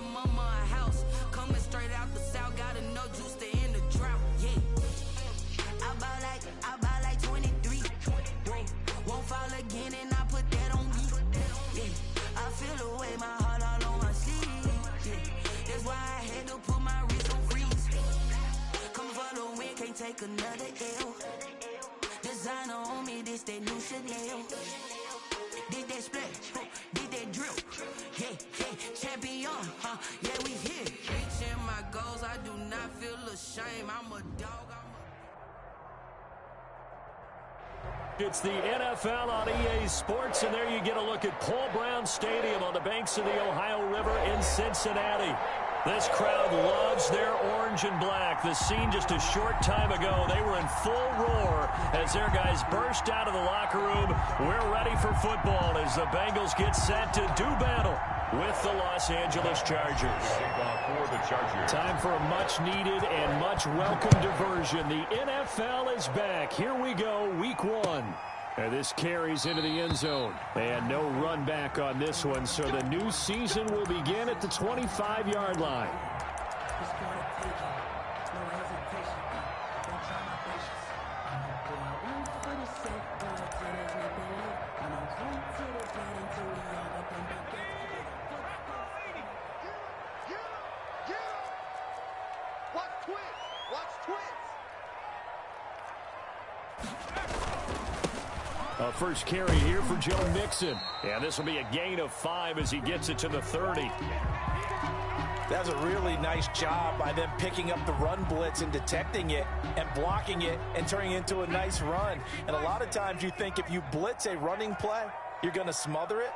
my mama a house. Coming straight out the south, got enough juice to end the drought. Yeah. I buy like 23. Whoa. Won't fall again and I put that on me. Yeah. I feel the way, my heart all on my sleeve. Yeah. That's why I had to put my wrist on freeze. Come for the win, can't take another L. Designer on me, this that new Chanel. Did that splash, did that drip. Yeah, champion, yeah, we here. Reaching my goals, I do not feel ashamed. I'm a dog, It's the NFL on EA Sports, and there you get a look at Paul Brown Stadium on the banks of the Ohio River in Cincinnati. This crowd loves their orange and black. The scene just a short time ago, they were in full roar as their guys burst out of the locker room. We're ready for football as the Bengals get set to do battle with the Los Angeles Chargers. Time for a much-needed and much-welcome diversion. The NFL is back. Here we go, Week 1. And this carries into the end zone. And no run back on this one, so the new season will begin at the 25-yard line. First carry here for Joe Mixon. And this will be a gain of 5 as he gets it to the 30. That's a really nice job by them picking up the run blitz and detecting it and blocking it and turning it into a nice run. And a lot of times you think if you blitz a running play, you're going to smother it.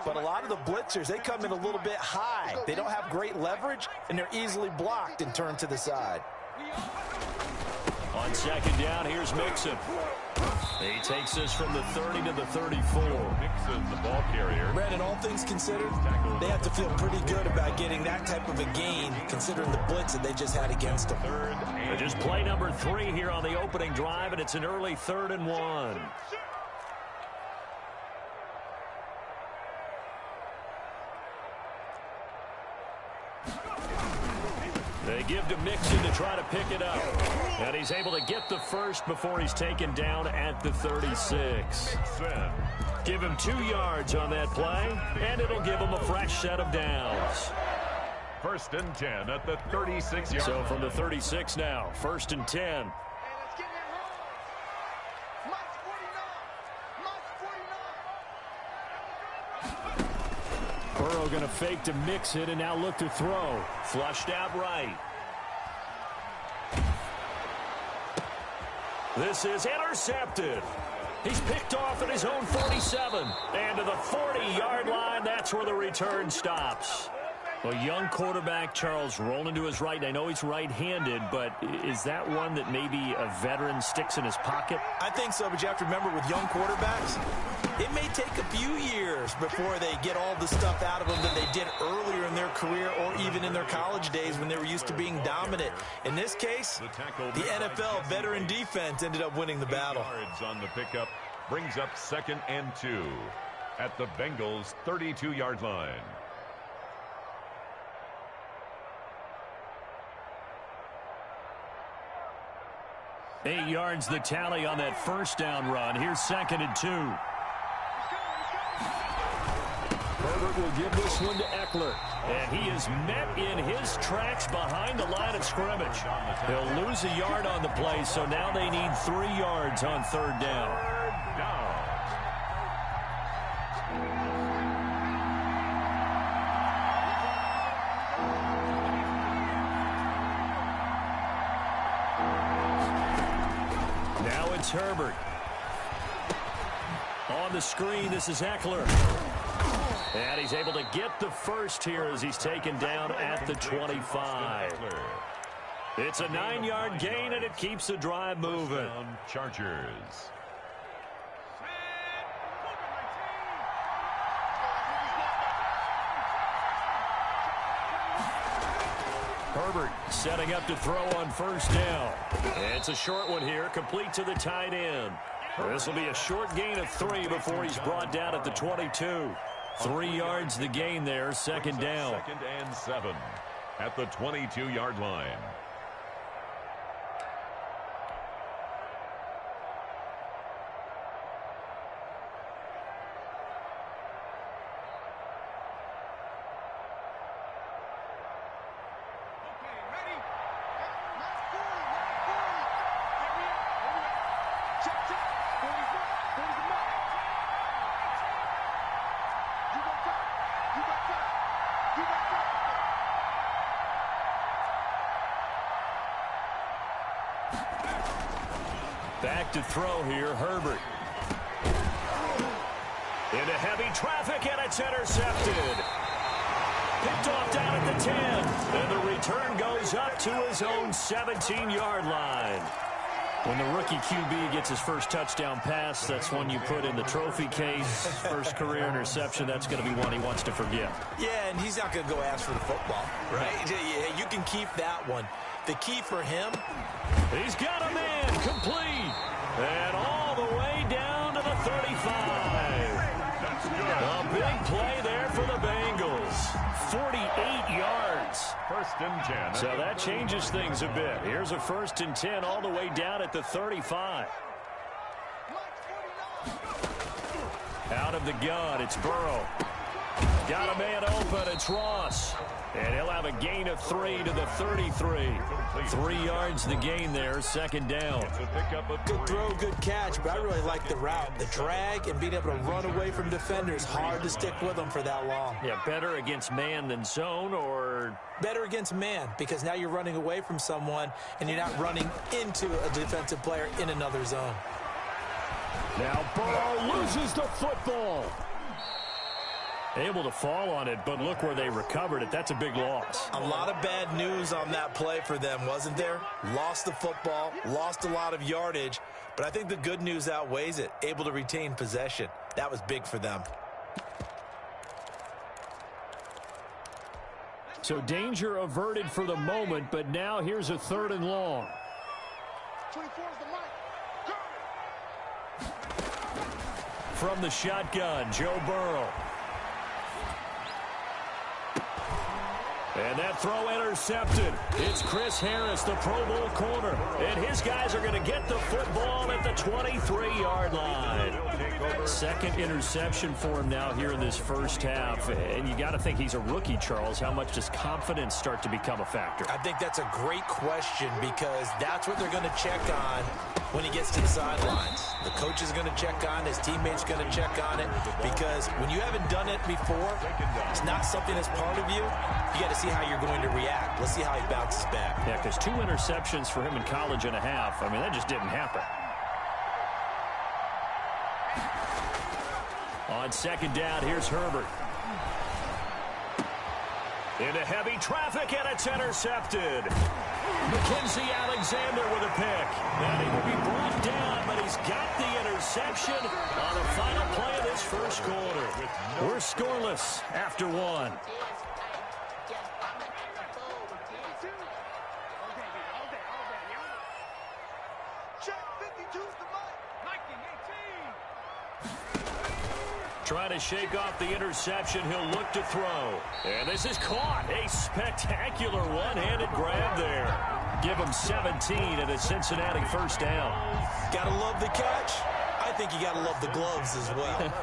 But a lot of the blitzers, they come in a little bit high. They don't have great leverage, and they're easily blocked and turned to the side. On second down, here's Mixon. He takes this from the 30 to the 34. Mixon, the ball carrier. Brandon, all things considered, they have to feel pretty good about getting that type of a gain, considering the blitz that they just had against them. Just play number 3 here on the opening drive, and it's an early 3rd and 1. They give to Mixon to try to pick it up. And he's able to get the first before he's taken down at the 36. Give him 2 yards on that play, and it'll give him a fresh set of downs. 1st and 10 at the 36-yard. So from the 36 now, 1st and 10. Burrow going to fake to mix it and now look to throw. Flushed out right. This is intercepted. He's picked off at his own 47. And to the 40-yard line, that's where the return stops. Well, young quarterback Charles rolling to his right. I know he's right-handed, but is that one that maybe a veteran sticks in his pocket? I think so, but you have to remember with young quarterbacks, it may take a few years before they get all the stuff out of them that they did earlier in their career or even in their college days when they were used to being dominant. In this case, the NFL veteran defense ended up winning the battle. Yards on the pickup brings up 2nd and 2 at the Bengals' 32-yard line. 8 yards the tally on that first down run. Here's 2nd and 2. Herbert will give this one to Eckler. And he is met in his tracks behind the line of scrimmage. He'll lose a yard on the play, so now they need 3 yards on 3rd down. Now it's Herbert. On the screen, this is Eckler. And he's able to get the first here as he's taken down at the 25. It's a 9-yard gain, and it keeps the drive moving. Chargers. Herbert setting up to throw on first down. It's a short one here, complete to the tight end. This will be a short gain of 3 before he's brought down at the 22. 3 yards the gain there, second down. 2nd and 7 at the 22-yard line. Back to throw here, Herbert. Into heavy traffic, and it's intercepted. Picked off down at the 10. And the return goes up to his own 17-yard line. When the rookie QB gets his first touchdown pass, that's one you put in the trophy case. First career interception, that's going to be one he wants to forget. Yeah, and he's not going to go ask for the football, right? You can keep that one. The key for him. He's got a man complete. And all the way down to the 35. A big play there for the Bengals. 48 yards. 1st and 10. So that changes things a bit. Here's a 1st and 10 all the way down at the 35. Out of the gun, it's Burrow. Got a man open, it's Ross. And he'll have a gain of 3 to the 33. 3 yards the gain there, 2nd down. Good throw, good catch, but I really like the route. The drag and being able to run away from defenders, hard to stick with them for that long. Yeah, better against man than zone, or? Better against man, because now you're running away from someone and you're not running into a defensive player in another zone. Now Burrow loses the football. Able to fall on it, but look where they recovered it. That's a big loss. A lot of bad news on that play for them, wasn't there? Lost the football, lost a lot of yardage, but I think the good news outweighs it. Able to retain possession. That was big for them. So danger averted for the moment, but now here's a 3rd and long. 24 is the mic. From the shotgun, Joe Burrow. And that throw intercepted. It's Chris Harris, the Pro Bowl corner. And his guys are going to get the football at the 23-yard line. 2nd interception for him now here in this first half. And you got to think he's a rookie, Charles. How much does confidence start to become a factor? I think that's a great question, because that's what they're going to check on when he gets to the sidelines. The coach is going to check on, his teammates going to check on it, because when you haven't done it before, it's not something that's part of you. You got to see how you're going to react. Let's see how he bounces back. Yeah, because 2 interceptions for him in college and a half. I mean, that just didn't happen. On 2nd down, here's Herbert. Into heavy traffic, and it's intercepted. Mackenzie Alexander with a pick. And he will be brought down, but he's got the interception on the final play of this first quarter. We're scoreless after 1. Trying to shake off the interception. He'll look to throw. And this is caught. A spectacular one-handed grab there. Give him 17 and a Cincinnati 1st down. Gotta love the catch. I think you gotta love the gloves as well.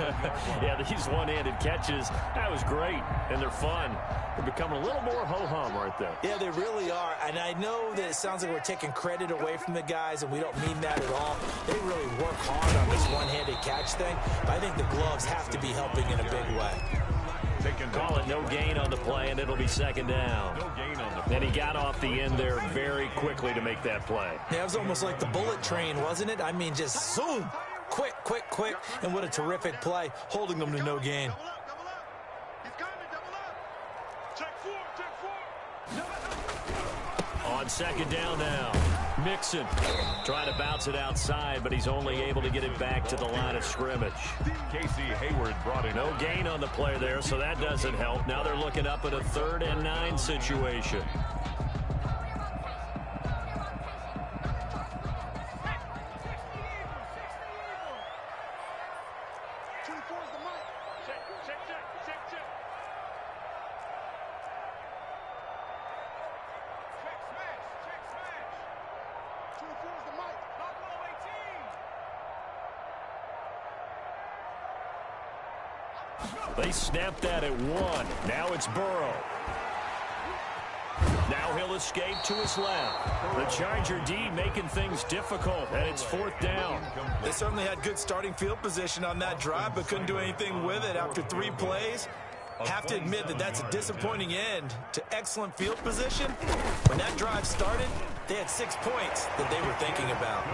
Yeah, these one-handed catches, that was great. And they're fun. They're becoming a little more ho-hum right there. Yeah, they really are. And I know that it sounds like we're taking credit away from the guys, and we don't mean that at all. They really work hard on this one-handed catch thing. But I think the gloves have to be helping in a big way. Call it no gain on the play, and it'll be 2nd down. No gain on the play. And he got off the end there very quickly to make that play. Yeah, it was almost like the bullet train, wasn't it? I mean, just zoom. Quick, quick, quick. And what a terrific play, holding them to no gain. On 2nd down now, Mixon trying to bounce it outside, but he's only able to get it back to the line of scrimmage. Casey Hayward brought in. No gain on the play there, so that doesn't help. Now they're looking up at a 3rd and 9 situation. They snapped that at 1. Now it's Burrow. Now he'll escape to his left. The Charger D making things difficult, and it's 4th down. They certainly had good starting field position on that drive, but couldn't do anything with it after 3 plays. Have to admit that that's a disappointing end to excellent field position. When that drive started, they had 6 points that they were thinking about.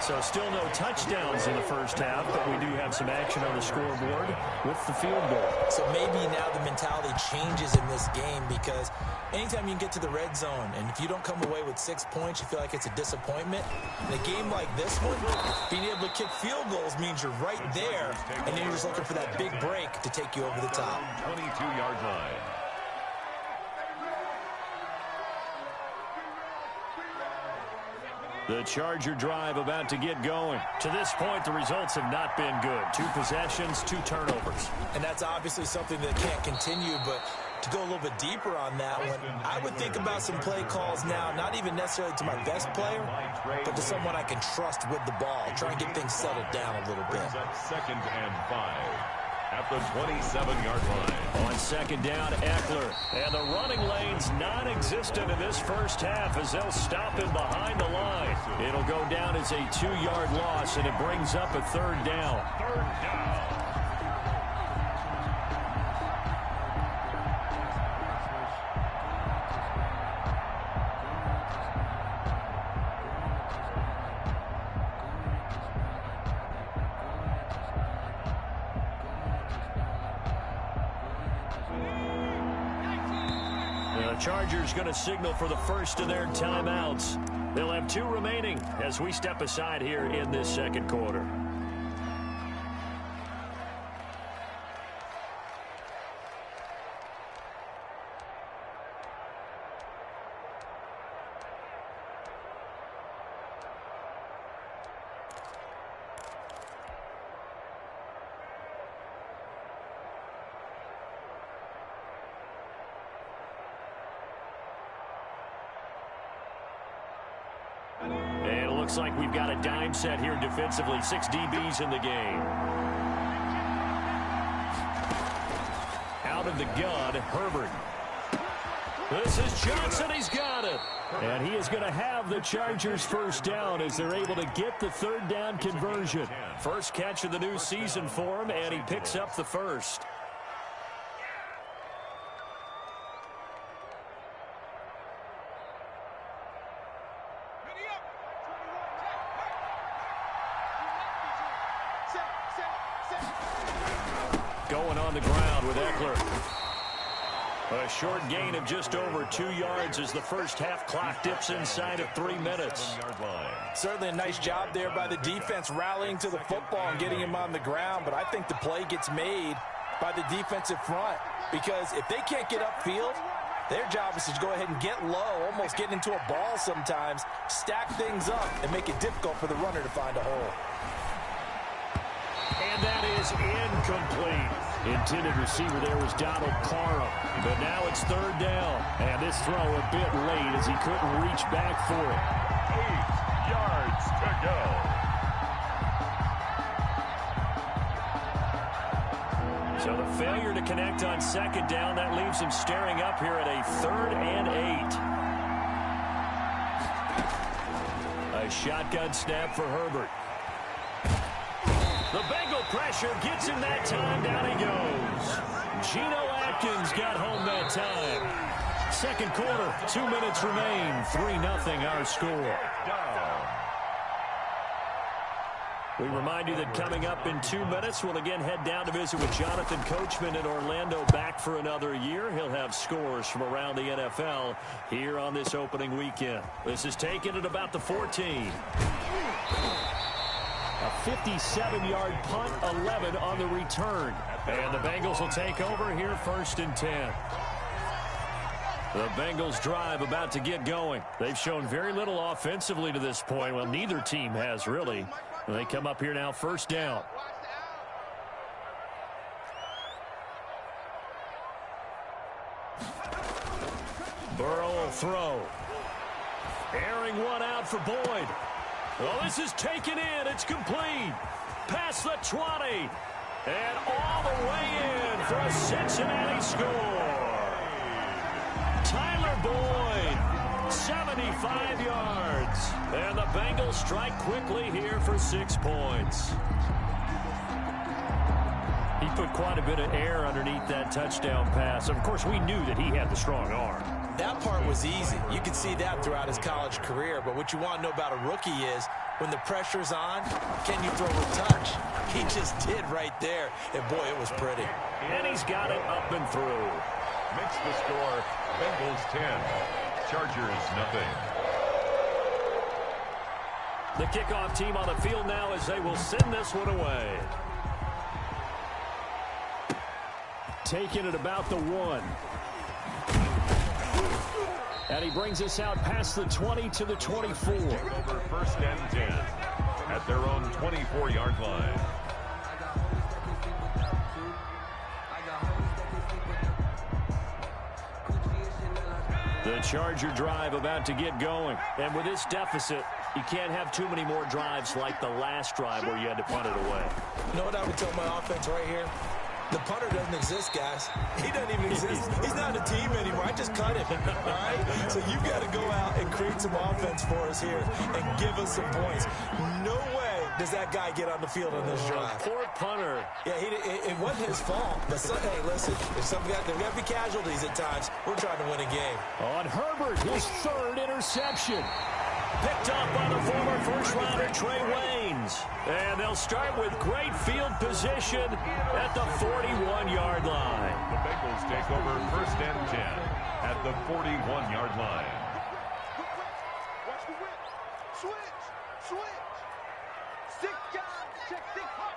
So still no touchdowns in the first half, but we do have some action on the scoreboard with the field goal. So maybe now the mentality changes in this game, because anytime you can get to the red zone, and if you don't come away with 6 points, you feel like it's a disappointment. In a game like this one, being able to kick field goals means you're right there, and then you're just looking for that big break to take you over the top. 22-yard line. The Charger drive about to get going. To this point, the results have not been good. 2 possessions, 2 turnovers. And that's obviously something that can't continue, but to go a little bit deeper on that one, I would think about some play calls now, not even necessarily to my best player, but to someone I can trust with the ball. Try and get things settled down a little bit. 2nd and 5 at the 27-yard line. On 2nd down, Eckler. And the running lane's non-existent in this first half as they'll stop him behind the line. It'll go down as a 2-yard loss, and it brings up a 3rd down. 3rd down. The Chargers going to signal for the first of their timeouts. They'll have 2 remaining as we step aside here in this second quarter. And it looks like we've got a dime set here defensively. 6 DBs in the game. Out of the gun, Herbert. This is Johnson. He's got it. And he is going to have the Chargers first down as they're able to get the 3rd down conversion. First catch of the new season for him, and he picks up the first. Going on the ground with Eckler. A short gain of just over 2 yards as the first half clock dips inside of 3 minutes. Certainly a nice job there by the defense rallying to the football and getting him on the ground, but I think the play gets made by the defensive front, because if they can't get upfield, their job is to go ahead and get low, almost get into a ball sometimes, stack things up, and make it difficult for the runner to find a hole. And that is incomplete. Intended receiver there was Donald Parham. But now it's 3rd down. And this throw a bit late as he couldn't reach back for it. 8 yards to go. So the failure to connect on 2nd down, that leaves him staring up here at a 3rd and 8. A shotgun snap for Herbert. The Bengal pressure gets him that time. Down he goes. Geno Atkins got home that time. Second quarter, 2 minutes remain. 3-0 our score. We remind you that coming up in 2 minutes, we'll again head down to visit with Jonathan Coachman in Orlando, back for another year. He'll have scores from around the NFL here on this opening weekend. This is taken at about the 14. A 57-yard punt, 11 on the return. And the Bengals will take over here 1st and 10. The Bengals drive about to get going. They've shown very little offensively to this point. Well, neither team has really. And they come up here now 1st down. Burrow will throw. Airing one out for Boyd. Well, this is taken in. It's complete. Past the 20. And all the way in for a Cincinnati score. Tyler Boyd, 75 yards. And the Bengals strike quickly here for 6 points. He put quite a bit of air underneath that touchdown pass. Of course, we knew that he had the strong arm. That part was easy. You can see that throughout his college career. But what you want to know about a rookie is when the pressure's on, can you throw a touch? He just did right there. And, boy, it was pretty. And he's got it up and through. Makes the score Bengals 10, Chargers nothing. The kickoff team on the field now as they will send this one away. Taking it about the 1. And he brings us out past the 20 to the 24. Over 1st and 10 at their own 24-yard line. The Charger drive about to get going. And with this deficit, you can't have too many more drives like the last drive where you had to punt it away. You know what I would tell my offense right here? The punter doesn't exist, guys. He doesn't even exist. He's not a team anymore. I just cut him, all right? So you've got to go out and create some offense for us here and give us some points. No way does that guy get on the field on this drive. Poor punter. Yeah, it wasn't his fault. But, hey, listen, there's got to be casualties at times. We're trying to win a game. On Herbert, his 3rd interception. Picked up by the former first-rounder Trey Waynes. And they'll start with great field position at the 41-yard line. The Bengals take over 1st and 10 at the 41-yard line. Watch the whip. Switch. 6 guys. Check 6. Hawk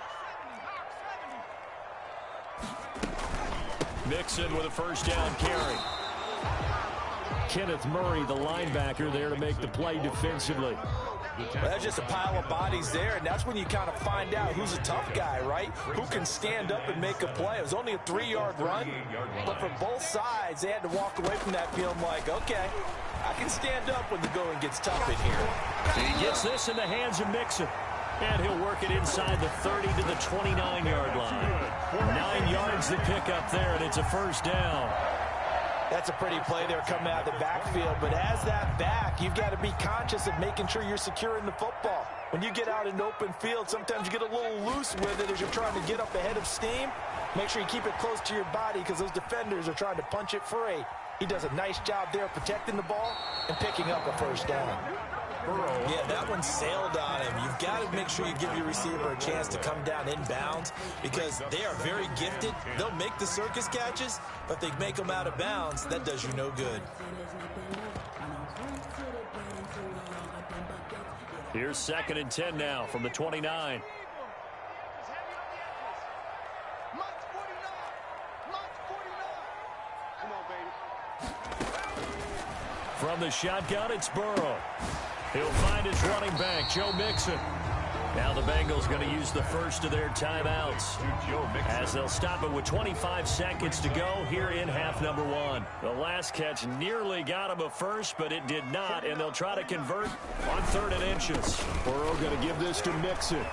70. Mixon with a first down carry. Kenneth Murray, the linebacker, there to make the play defensively. Well, that's just a pile of bodies there, and that's when you kind of find out who's a tough guy, right? Who can stand up and make a play. It was only a 3-yard run, but for both sides, they had to walk away from that field like, okay, I can stand up when the going gets tough in here. He gets this in the hands of Mixon. And he'll work it inside the 30 to the 29-yard line. 9 yards to pick up there, and it's a first down. That's a pretty play there coming out of the backfield. But as that back, you've got to be conscious of making sure you're securing the football. When you get out in open field, sometimes you get a little loose with it as you're trying to get up ahead of steam. Make sure you keep it close to your body because those defenders are trying to punch it free. He does a nice job there protecting the ball and picking up a first down. Yeah, that one sailed on him. You've got to make sure you give your receiver a chance to come down inbounds because they are very gifted. They'll make the circus catches, but if they make them out of bounds, that does you no good. Here's 2nd and 10 now from the 29. From the shotgun, it's Burrow. He'll find his running back, Joe Mixon. Now the Bengals going to use the first of their timeouts as they'll stop it with 25 seconds to go here in half number 1. The last catch nearly got him a first, but it did not, and they'll try to convert on 3rd and inches. Burrow going to give this to Mixon.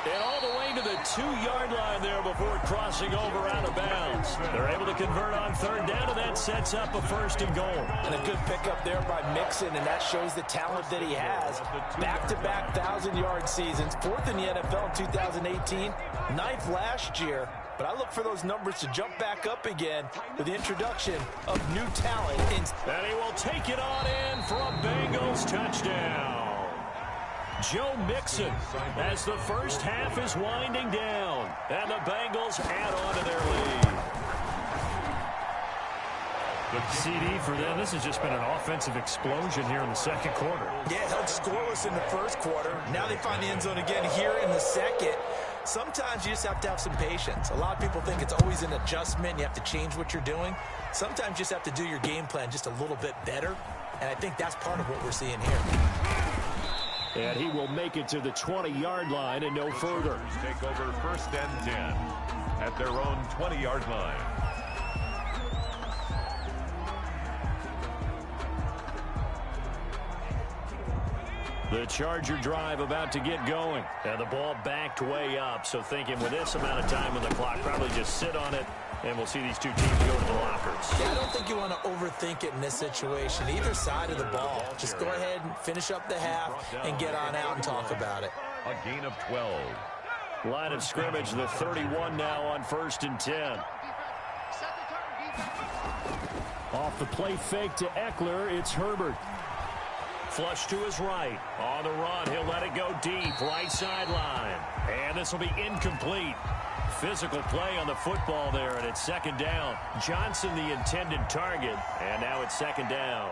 And all the way to the 2-yard line there before crossing over out of bounds. They're able to convert on 3rd down, and that sets up a 1st and goal. And a good pickup there by Mixon, and that shows the talent that he has. Back-to-back 1,000-yard seasons, 4th in the NFL in 2018, 9th last year. But I look for those numbers to jump back up again with the introduction of new talent. And he will take it on in for a Bengals touchdown. Joe Mixon as the first half is winding down. And the Bengals add on to their lead. The CD for them, this has just been an offensive explosion here in the 2nd quarter. Yeah, held scoreless in the 1st quarter. Now they find the end zone again here in the 2nd. Sometimes you just have to have some patience. A lot of people think it's always an adjustment. You have to change what you're doing. Sometimes you just have to do your game plan just a little bit better. And I think that's part of what we're seeing here. And he will make it to the 20-yard line and no further. Take over 1st and 10 at their own 20-yard line. The Charger drive about to get going. And the ball backed way up, so thinking with this amount of time on the clock, probably just sit on it, and we'll see these two teams go to the lockers. Yeah, I don't think you want to overthink it in this situation. Either side of the ball. Just go ahead and finish up the half and get on out and talk about it. A gain of 12. Line of scrimmage, the 31 now on 1st and 10. Off the play fake to Eckler, it's Herbert. Flush to his right. On the run, he'll let it go deep. Right sideline. And this will be incomplete. Physical play on the football there, and it's 2nd down. Johnson the intended target, and now it's 2nd down.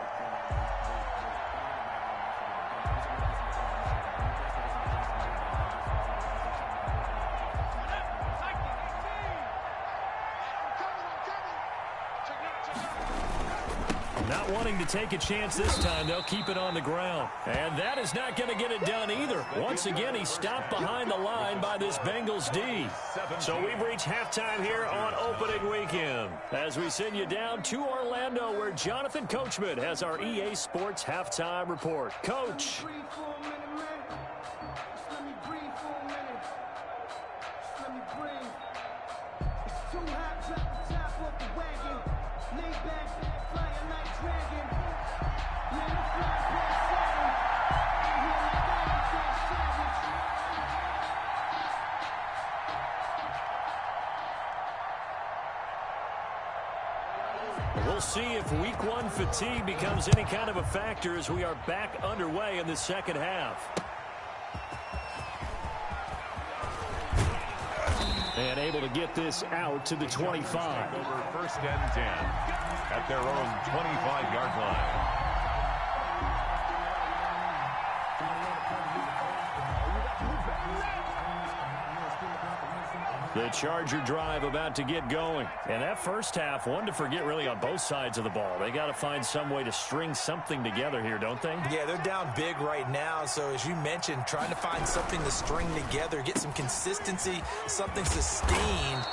Not wanting to take a chance this time, they'll keep it on the ground. And that is not going to get it done either. Once again, he's stopped behind the line by this Bengals D. So we've reached halftime here on opening weekend, as we send you down to Orlando, where Jonathan Coachman has our EA Sports halftime report. Coach. We'll see if week 1 fatigue becomes any kind of a factor as we are back underway in the second half. And able to get this out to the 25. Over 1st and 10 at their own 25-yard line. The Charger drive about to get going. And that first half, one to forget really on both sides of the ball. They got to find some way to string something together here, don't they? Yeah, they're down big right now. So as you mentioned, trying to find something to string together, get some consistency, something sustained,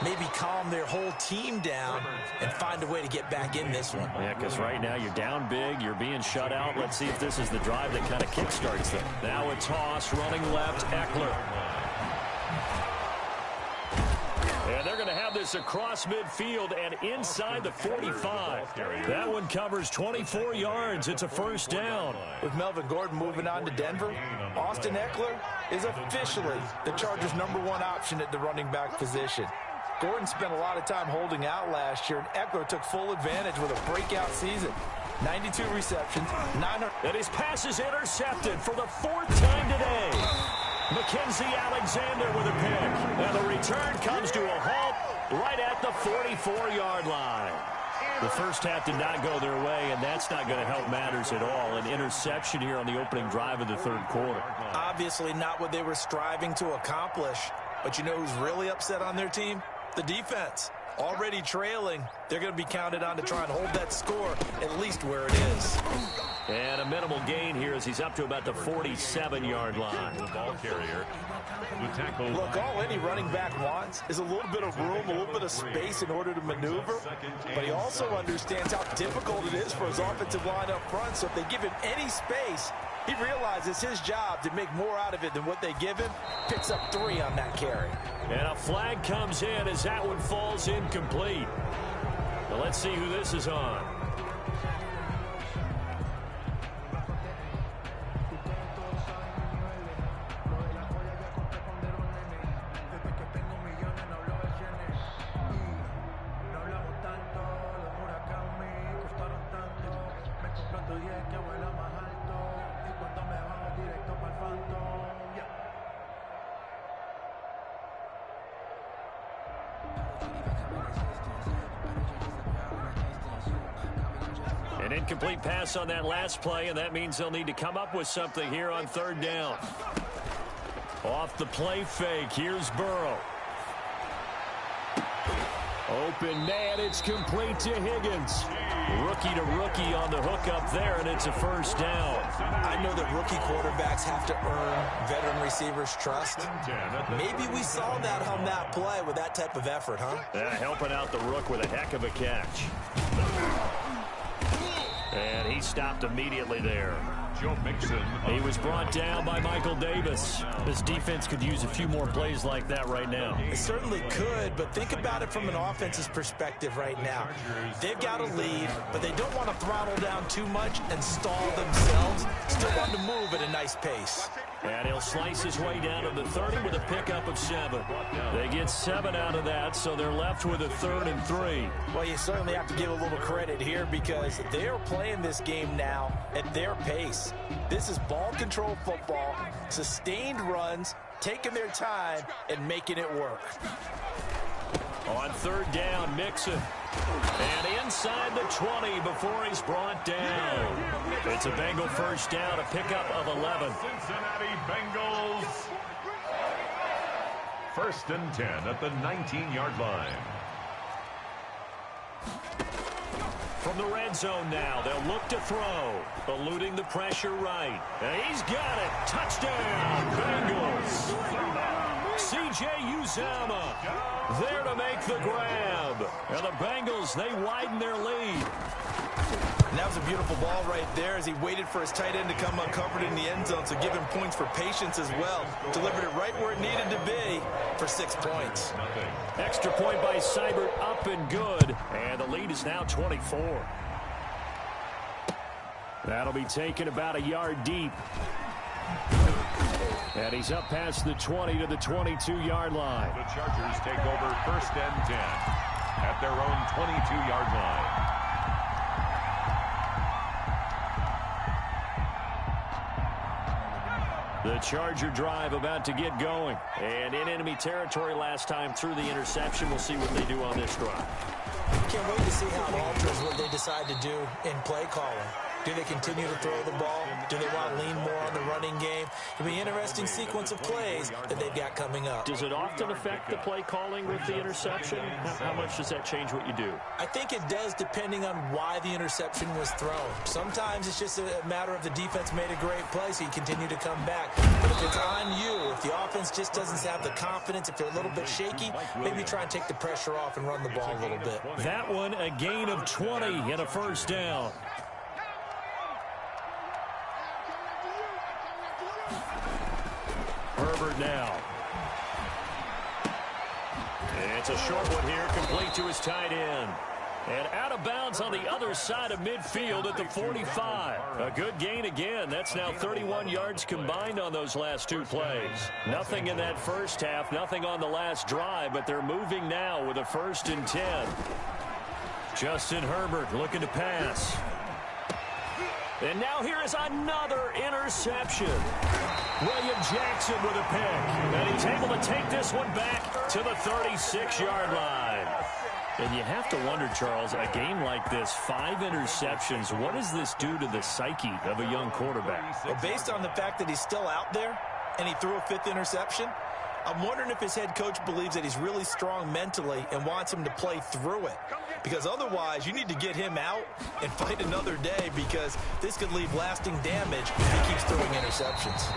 maybe calm their whole team down and find a way to get back in this one. Yeah, because right now you're down big, you're being shut out. Let's see if this is the drive that kind of kickstarts them. Now a toss, running left, Eckler. And they're going to have this across midfield and inside the 45. That one covers 24 yards. It's a 1st down. With Melvin Gordon moving on to Denver, Austin Eckler is officially the Chargers' #1 option at the running back position. Gordon spent a lot of time holding out last year, and Eckler took full advantage with a breakout season. 92 receptions, 900. And his pass is intercepted for the 4th time today. Mackenzie Alexander with a pick. And the return comes to a halt right at the 44-yard line. The first half did not go their way, and that's not going to help matters at all. An interception here on the opening drive of the 3rd quarter. Obviously not what they were striving to accomplish. But you know who's really upset on their team? The defense. Already trailing, they're going to be counted on to try and hold that score at least where it is. And a minimal gain here as he's up to about the 47-yard line. The ball carrier. The tackle. Look, all any running back wants is a little bit of room, a little bit of space in order to maneuver. But he also understands how difficult it is for his offensive line up front. So if they give him any space, he realizes his job to make more out of it than what they give him. Picks up 3 on that carry. And a flag comes in as that one falls incomplete. Well, let's see who this is on. An incomplete pass on that last play, and that means they'll need to come up with something here on 3rd down. Off the play fake, here's Burrow. Open man, it's complete to Higgins. Rookie to rookie on the hook up there, and it's a 1st down. I know that rookie quarterbacks have to earn veteran receivers' trust. Maybe we saw that on that play with that type of effort, huh? Yeah, helping out the rook with a heck of a catch. And he stopped immediately there. Joe Mixon. He was brought down by Michael Davis. This defense could use a few more plays like that right now. It certainly could, but think about it from an offense's perspective right now. They've got a lead, but they don't want to throttle down too much and stall themselves. Still want to move at a nice pace. And he'll slice his way down to the 30 with a pickup of 7. They get 7 out of that, so they're left with a 3rd and 3. Well, you certainly have to give a little credit here because they're playing this game now at their pace. This is ball control football, sustained runs, taking their time, and making it work. On 3rd down, Mixon. And inside the 20 before he's brought down. It's a Bengal first down, a pickup of 11. Cincinnati Bengals. 1st and 10 at the 19-yard line. From the red zone now, they'll look to throw. Eluding the pressure right. And he's got it. Touchdown, Bengals. C.J. Uzomah there to make the grab. And the Bengals, they widen their lead. And that was a beautiful ball right there as he waited for his tight end to come uncovered in the end zone, so give him points for patience as well. Delivered it right where it needed to be for 6 points. Extra point by Seibert, up and good. And the lead is now 24. That'll be taken about a yard deep. And he's up past the 20 to the 22-yard line. The Chargers take over 1st and 10 at their own 22-yard line. The Charger drive about to get going. And in enemy territory last time through the interception. We'll see what they do on this drive. Can't wait to see how it alters what they decide to do in play calling. Do they continue to throw the ball? Do they want to lean more on the running game? It'll be an interesting sequence of plays that they've got coming up. Does it often affect the play calling with the interception? How much does that change what you do? I think it does depending on why the interception was thrown. Sometimes it's just a matter of the defense made a great play, so you continue to come back. But if it's on you, if the offense just doesn't have the confidence, if they're a little bit shaky, maybe try and take the pressure off and run the ball a little bit. That one, a gain of 20 and a 1st down. Herbert now. It's a short one here, complete to his tight end. And out of bounds on the other side of midfield at the 45. A good gain again. That's now 31 yards combined on those last 2 plays. Nothing in that first half, nothing on the last drive, but they're moving now with a 1st and 10. Justin Herbert looking to pass. And now here is another interception. William Jackson with a pick. And he's able to take this one back to the 36-yard line. And you have to wonder, Charles, a game like this, 5 interceptions, what does this do to the psyche of a young quarterback? Well, based on the fact that he's still out there and he threw a 5th interception, I'm wondering if his head coach believes that he's really strong mentally and wants him to play through it. Because otherwise, you need to get him out and fight another day because this could leave lasting damage if he keeps throwing interceptions.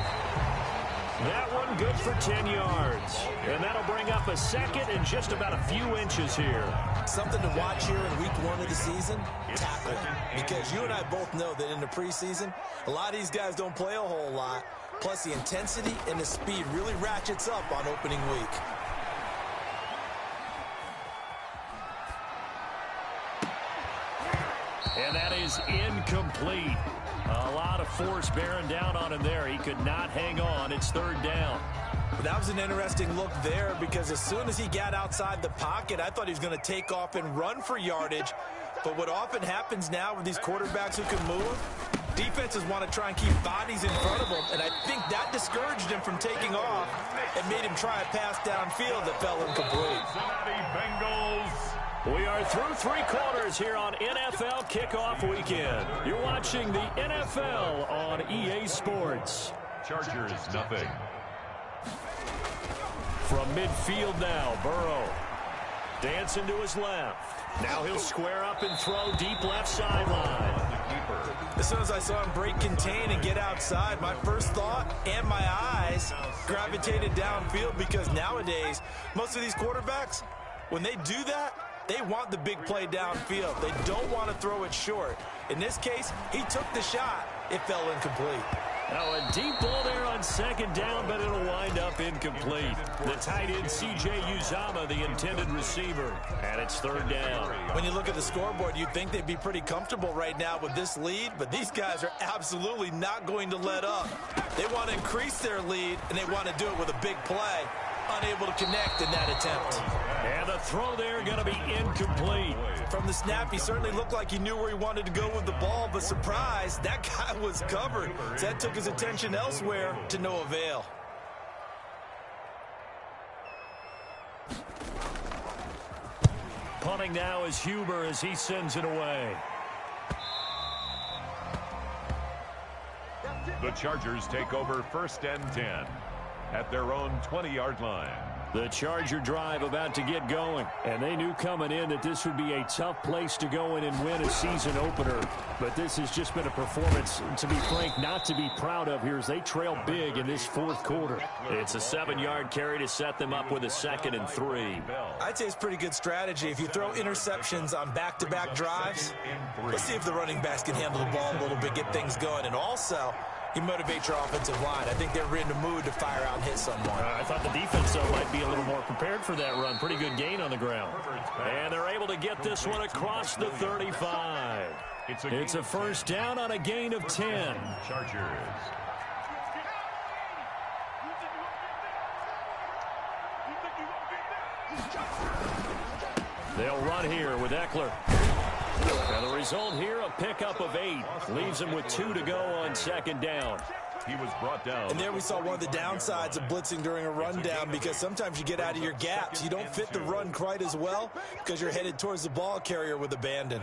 That one good for 10 yards. And that'll bring up a 2nd and just about a few inches here. Something to watch here in week 1 of the season, tackling. Because you and I both know that in the preseason, a lot of these guys don't play a whole lot. Plus, the intensity and the speed really ratchets up on opening week. And that is incomplete. A lot of force bearing down on him there. He could not hang on. It's 3rd down. That was an interesting look there because as soon as he got outside the pocket, I thought he was going to take off and run for yardage. But what often happens now with these quarterbacks who can move, defenses want to try and keep bodies in front of them, and I think that discouraged him from taking off and made him try a pass downfield that fell incomplete. Cincinnati Bengals. We are through 3 quarters here on NFL Kickoff Weekend. You're watching the NFL on EA Sports. Chargers, nothing. From midfield now, Burrow. Dancing to his left. Now he'll square up and throw deep left sideline. As soon as I saw him break contain and get outside, my first thought and my eyes gravitated downfield because nowadays, most of these quarterbacks, when they do that, they want the big play downfield. They don't want to throw it short. In this case, he took the shot, it fell incomplete. Now a deep ball there on second down, but it'll wind up incomplete. The tight end, C.J. Uzomah, the intended receiver, and it's third down. When you look at the scoreboard, you'd think they'd be pretty comfortable right now with this lead, but these guys are absolutely not going to let up. They want to increase their lead, and they want to do it with a big play. Unable to connect in that attempt. And the throw there going to be incomplete. From the snap, he certainly looked like he knew where he wanted to go with the ball, but surprise, that guy was covered. So that took his attention elsewhere to no avail. Punting now is Huber as he sends it away. The Chargers take over 1st and 10 at their own 20-yard line. The Charger drive about to get going, and they knew coming in that this would be a tough place to go in and win a season opener. But this has just been a performance, to be frank, not to be proud of here as they trail big in this fourth quarter. It's a 7-yard carry to set them up with a 2nd and 3. I'd say it's pretty good strategy. If you throw interceptions on back-to-back drives, let's see if the running backs can handle the ball a little bit, get things going. And also, you motivate your offensive line. I think they're in the mood to fire out and hit someone. I thought the defense, though, might be a little more prepared for that run. Pretty good gain on the ground. And they're able to get this one across the 35. It's a first down on a gain of 10. Chargers. They'll run here with Eckler. And the result here, a pickup of 8. Leaves him with 2 to go on 2nd down. He was brought down. And there we saw one of the downsides of blitzing during a rundown, because sometimes you get out of your gaps. You don't fit the run quite as well because you're headed towards the ball carrier with abandon.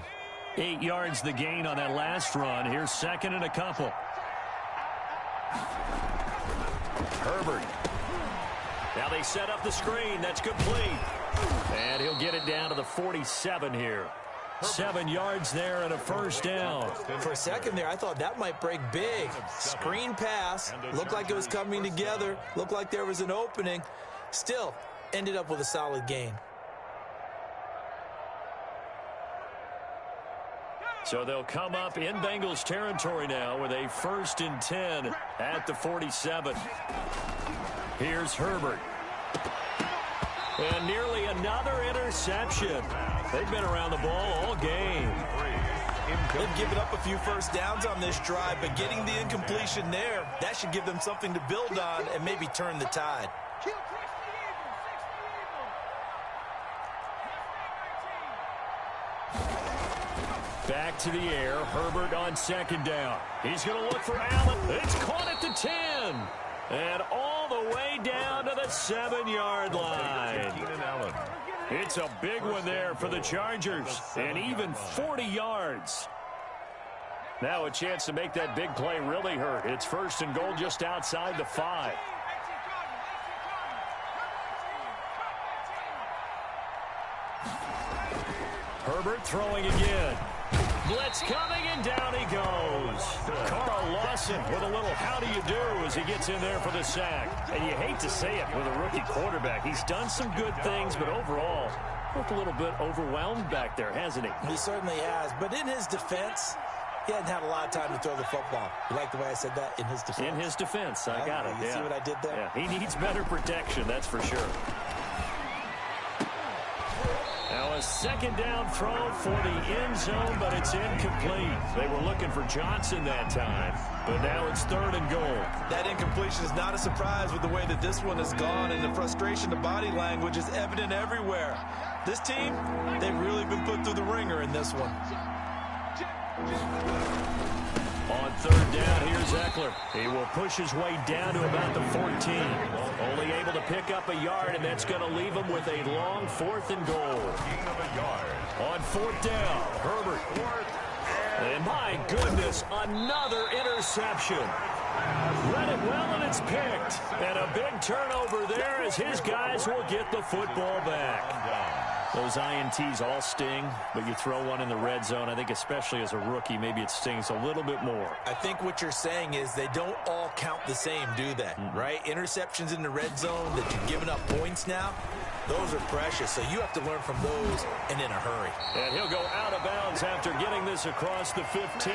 8 yards the gain on that last run. Here's 2nd and a couple. Herbert. Now they set up the screen. That's complete. And he'll get it down to the 47 here. 7 yards there and a first down. For a second there, I thought that might break big. Screen pass. Looked like it was coming together. Looked like there was an opening. Still, ended up with a solid gain. So they'll come up in Bengals territory now with a 1st and 10 at the 47. Here's Herbert. And nearly another interception. They've been around the ball all game. They've given up a few first downs on this drive, but getting the incompletion there, that should give them something to build on and maybe turn the tide. Back to the air. Herbert on 2nd down. He's going to look for Allen. It's caught at the 10. And all the way down to the 7-yard line. It's a big one there for the Chargers. And even 40 yards. Now a chance to make that big play really hurt. It's 1st and goal just outside the 5. Herbert throwing again. Blitz coming, and down he goes. Carl Lawson with a little how do you do as he gets in there for the sack. And you hate to say it with a rookie quarterback. He's done some good things, but overall, looked a little bit overwhelmed back there, hasn't he? He certainly has. But in his defense, he hasn't had a lot of time to throw the football. You like the way I said that? In his defense. In his defense. I got it. You see what I did there? Yeah, he needs better protection, that's for sure. Now a 2nd down throw for the end zone, but it's incomplete. They were looking for Johnson that time, but now it's 3rd and goal. That incompletion is not a surprise with the way that this one has gone, and the frustration, the body language is evident everywhere. This team, they've really been put through the ringer in this one. On 3rd down, here's Eckler. He will push his way down to about the 14. Only able to pick up a yard, and that's going to leave him with a long 4th and goal. On 4th down, Herbert. And my goodness, another interception. Read it well, and it's picked. And a big turnover there as his guys will get the football back. Those INTs all sting, but you throw one in the red zone, I think especially as a rookie, maybe it stings a little bit more. I think what you're saying is they don't all count the same, do they? Right? Interceptions in the red zone that you're giving up points now, those are precious, so you have to learn from those and in a hurry. And he'll go out of bounds after getting this across the 15.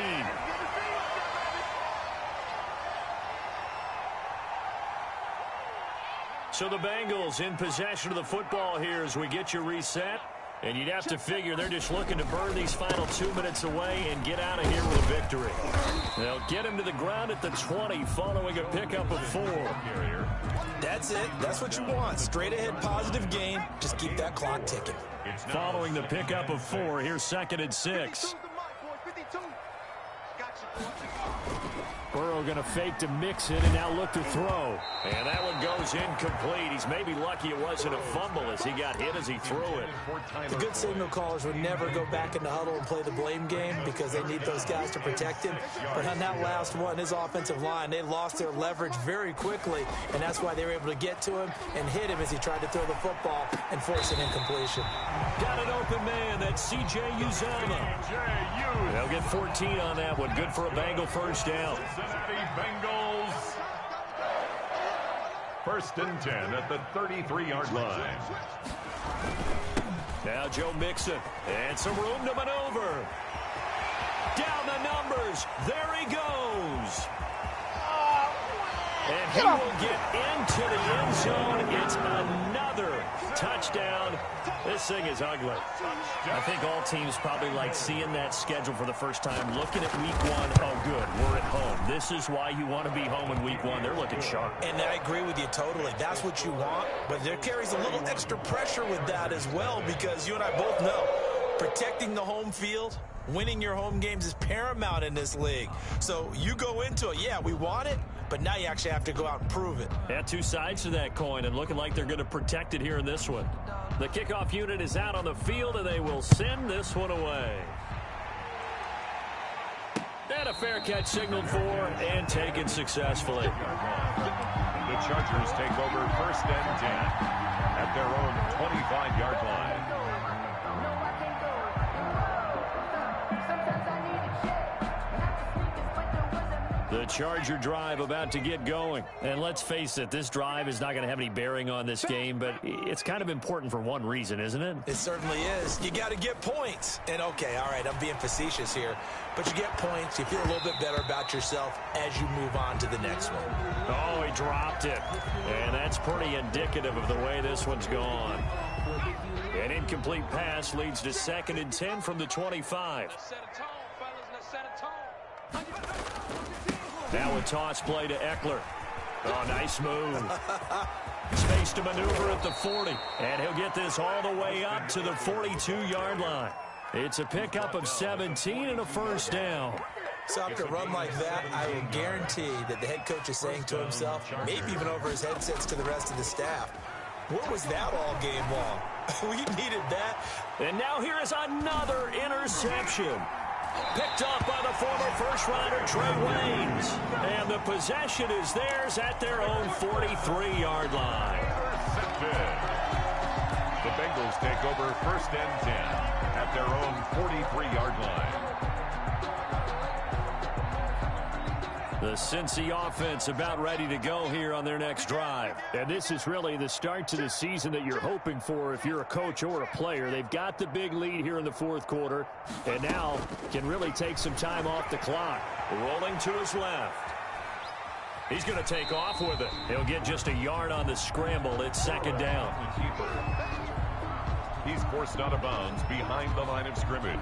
So the Bengals in possession of the football here as we get you reset. And you'd have to figure they're just looking to burn these final 2 minutes away and get out of here with a victory. They'll get him to the ground at the 20 following a pickup of 4. That's it. That's what you want. Straight ahead positive gain. Just keep that clock ticking. Following the pickup of 4, here's 2nd and 6. Burrow going to fake to mix it and now look to throw. And that one goes incomplete. He's maybe lucky it wasn't a fumble as he got hit as he threw it. The good signal callers would never go back in the huddle and play the blame game because they need those guys to protect him. But on that last one, his offensive line, they lost their leverage very quickly, and that's why they were able to get to him and hit him as he tried to throw the football and force an incompletion. Got an open man. That's C.J. Uzomah. They'll get 14 on that one. Good for a Bengal first down. Cincinnati Bengals. 1st and 10 at the 33-yard line. Now Joe Mixon. And some room to maneuver. Down the numbers. There he goes. And he will get into the end zone. It's another touchdown. This thing is ugly. I think all teams probably like seeing that schedule for the first time, looking at week 1. Oh, good, we're at home. This is why you want to be home in week 1. They're looking sharp. And I agree with you totally. That's what you want. But there carries a little extra pressure with that as well because you and I both know protecting the home field, winning your home games is paramount in this league. So you go into it, yeah, we want it, but now you actually have to go out and prove it. Yeah, 2 sides to that coin, and looking like they're going to protect it here in this one. The kickoff unit is out on the field, and they will send this one away. And a fair catch signaled for and taken successfully. The Chargers take over 1st and 10 at their own 25-yard line. The Charger drive about to get going. And let's face it, this drive is not going to have any bearing on this game, but it's kind of important for one reason, isn't it? It certainly is. You got to get points. And, okay, all right, I'm being facetious here, but you get points. You feel a little bit better about yourself as you move on to the next one. Oh, he dropped it. And that's pretty indicative of the way this one's gone. An incomplete pass leads to 2nd and 10 from the 25. Now a toss play to Eckler. Oh, nice move. Space to maneuver at the 40. And he'll get this all the way up to the 42-yard line. It's a pickup of 17 and a first down. So after a run like that, I will guarantee that the head coach is saying to himself, maybe even over his headsets to the rest of the staff, what was that all game long? We needed that. And now here is another interception. Picked up by the former first-rounder Trey Waynes. And the possession is theirs at their own 43-yard line. The Bengals take over 1st and 10 at their own 43-yard line. The Cincy offense about ready to go here on their next drive. And this is really the start to the season that you're hoping for if you're a coach or a player. They've got the big lead here in the 4th quarter and now can really take some time off the clock. Rolling to his left. He's going to take off with it. He'll get just a yard on the scramble. It's 2nd down. He's forced out of bounds behind the line of scrimmage.